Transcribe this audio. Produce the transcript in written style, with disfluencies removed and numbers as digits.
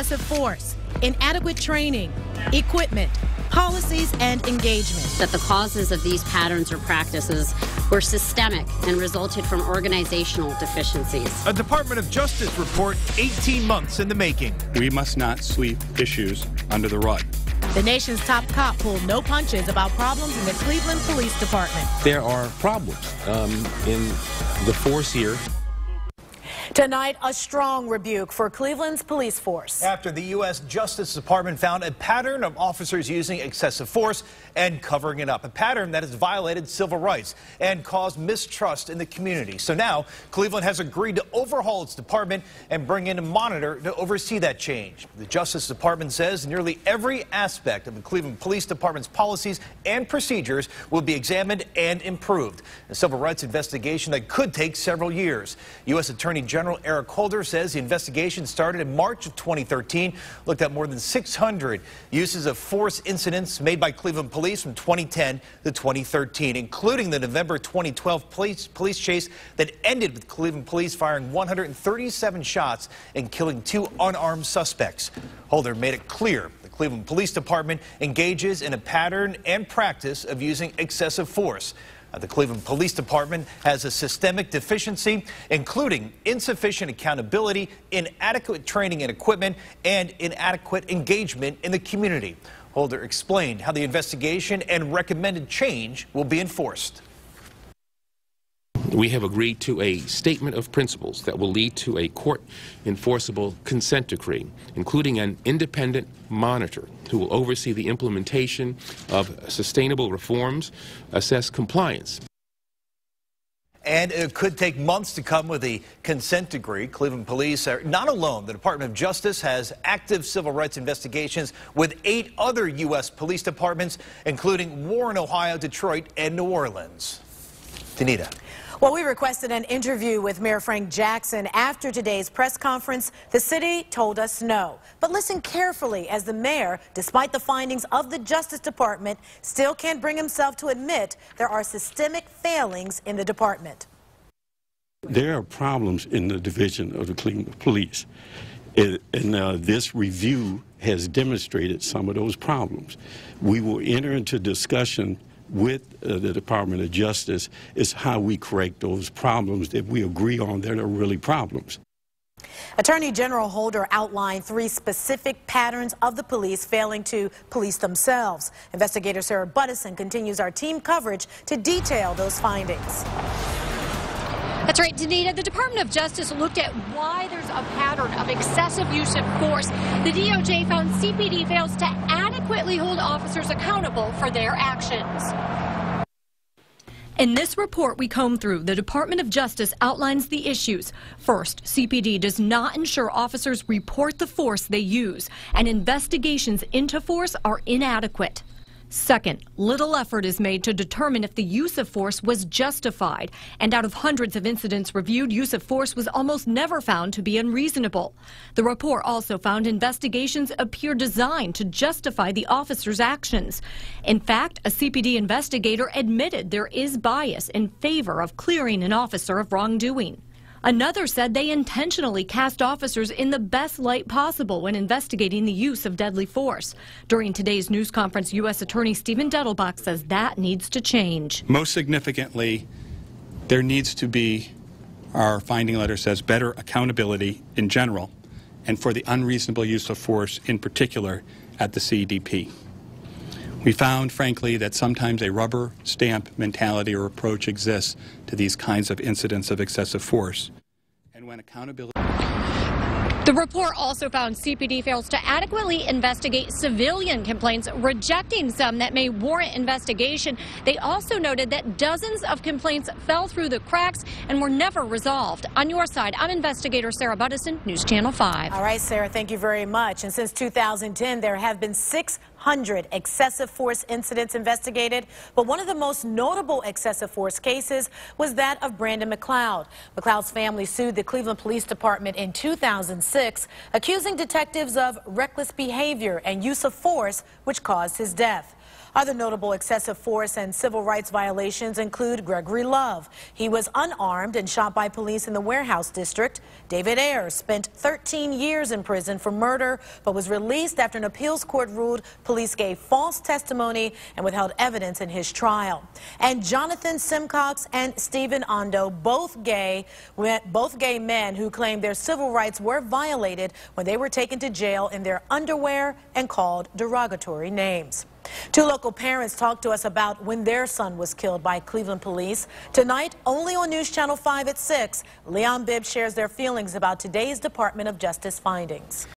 excessive force, inadequate training, equipment, policies, and engagement. That the causes of these patterns or practices were systemic and resulted from organizational deficiencies. A Department of Justice report 18 months in the making. We must not sweep issues under the rug. The nation's top cop pulled no punches about problems in the Cleveland Police Department. There are problems in the force here. Tonight, a strong rebuke for Cleveland's police force. After the U.S. Justice Department found a pattern of officers using excessive force and covering it up, a pattern that has violated civil rights and caused mistrust in the community. So now, Cleveland has agreed to overhaul its department and bring in a monitor to oversee that change. The Justice Department says nearly every aspect of the Cleveland Police Department's policies and procedures will be examined and improved. A civil rights investigation that could take several years. U.S. Attorney General Eric Holder says the investigation started in March of 2013, looked at more than 600 uses of force incidents made by Cleveland police from 2010 to 2013, including the November 2012 police chase that ended with Cleveland police firing 137 shots and killing 2 unarmed suspects. Holder made it clear the Cleveland Police Department engages in a pattern and practice of using excessive force. The Cleveland Police Department has a systemic deficiency, including insufficient accountability, inadequate training and equipment, and inadequate engagement in the community. Holder explained how the investigation and recommended change will be enforced. We have agreed to a statement of principles that will lead to a court-enforceable consent decree, including an independent monitor who will oversee the implementation of sustainable reforms, assess compliance. And it could take months to come with a consent decree. Cleveland police are not alone. The Department of Justice has active civil rights investigations with 8 other U.S. police departments, including Warren, Ohio, Detroit, and New Orleans. Danita. Well, we requested an interview with Mayor Frank Jackson after today's press conference. The city told us no. But listen carefully as the mayor, despite the findings of the Justice Department, still can't bring himself to admit there are systemic failings in the department. There are problems in the division of the Cleveland Police, and this review has demonstrated some of those problems. We will enter into discussion with the Department of Justice is how we correct those problems that we agree on that are really problems. Attorney General Holder outlined 3 specific patterns of the police failing to police themselves. Investigator Sarah Buttison continues our team coverage to detail those findings. That's right, Danita. The Department of Justice looked at why there's a pattern of excessive use of force. The DOJ found CPD fails to adequately hold officers accountable for their actions. In this report we comb through, the Department of Justice outlines the issues. First, CPD does not ensure officers report the force they use, and investigations into force are inadequate. Second, little effort is made to determine if the use of force was justified, and out of hundreds of incidents reviewed, use of force was almost never found to be unreasonable. The report also found investigations appear designed to justify the officer's actions. In fact, a CPD investigator admitted there is bias in favor of clearing an officer of wrongdoing. Another said they intentionally cast officers in the best light possible when investigating the use of deadly force. During today's news conference, U.S. Attorney Stephen Dettelbach says that needs to change. Most significantly, there needs to be, our finding letter says, better accountability in general and for the unreasonable use of force in particular at the CDP. We found, frankly, that sometimes a rubber stamp mentality or approach exists to these kinds of incidents of excessive force. And when accountability... The report also found CPD fails to adequately investigate civilian complaints, rejecting some that may warrant investigation. They also noted that dozens of complaints fell through the cracks and were never resolved. On your side, I'm investigator Sarah Buttison, News Channel 5. All right, Sarah, thank you very much. And since 2010, there have been 600 excessive force incidents investigated. But one of the most notable excessive force cases was that of Brandon McLeod. McLeod's family sued the Cleveland Police Department in 2006, accusing detectives of reckless behavior and use of force, which caused his death. Other notable excessive force and civil rights violations include Gregory Love. He was unarmed and shot by police in the Warehouse District. David Ayers spent 13 years in prison for murder, but was released after an appeals court ruled police gave false testimony and withheld evidence in his trial. And Jonathan Simcox and Stephen Ondo, both gay men who claimed their civil rights were violated when they were taken to jail in their underwear and called derogatory names. Two local parents talked to us about when their son was killed by Cleveland police. Tonight, only on News Channel 5 at 6, Leon Bibb shares their feelings about today's Department of Justice findings.